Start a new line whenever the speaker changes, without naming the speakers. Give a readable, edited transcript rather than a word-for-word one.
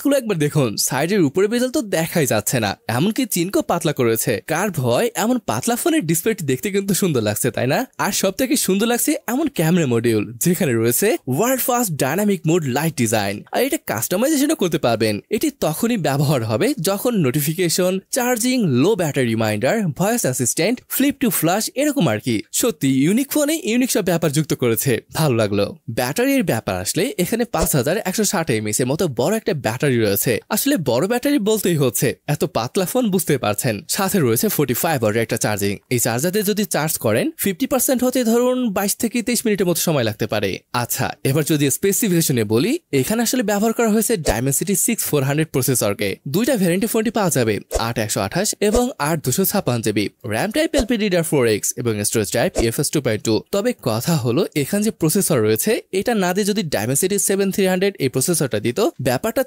গুলো একবার দেখুন, সাইডের উপরে বেজেল তো দেখাই যাচ্ছে না, এমনকি চিনকেও পাতলা করেছে। কার ভয়, এমন পাতলা ফোনের ডিসপ্লেটি দেখতে কিন্তু সুন্দর লাগছে, তাই না? আর সব থেকে সুন্দর লাগছে এমন ক্যামেরা মডিউল, যেখানে রয়েছে world first dynamic mode light design. আর এটা কাস্টমাইজেশনও করতে পারবেন। এটি তখনই ব্যবহার হবে যখন notification, charging, low battery reminder, voice assistant, flip to flash, এরকম আর কি। সত্যি ইউনিক ফোনে ইউনিক সব ব্যাপার যুক্ত করেছে, ভালো লাগলো। ব্যাটারির ব্যাপার আসলে এখানে 5160 mAh এর মতো বড় একটা ব্যাটারি রয়েছে। আসলে বড় ব্যাটারি বলতেই হচ্ছে, এত পাতলা ফোন বুঝতে পারছেন। সাথে রয়েছে 45 ওয়াটের একটা চার্জিং। এই চার্জারে যদি চার্জ করেন 50% হতে ধরুন 22 থেকে 23 মিনিটের মতো সময় লাগতে পারে। আচ্ছা, এবার যদি স্পেসিফিকেশনে বলি, এখানে আসলে ব্যবহার করা হয়েছে Dimensity 6400 প্রসেসরকে। দুইটা ভ্যারিয়েন্টে ফোনটি পাওয়া যাবে, 8128 এবং 8256 জিবি। র্যাম টাইপ LPDDR4X এবং স্টোরেজ টাইপ UFS 2.2। তবে কথা হলো, এখানে যে প্রসেসর রয়েছে এটা না দিয়ে যদি Dimensity 7300 এই প্রসেসরটা দিত, ব্যাপারটা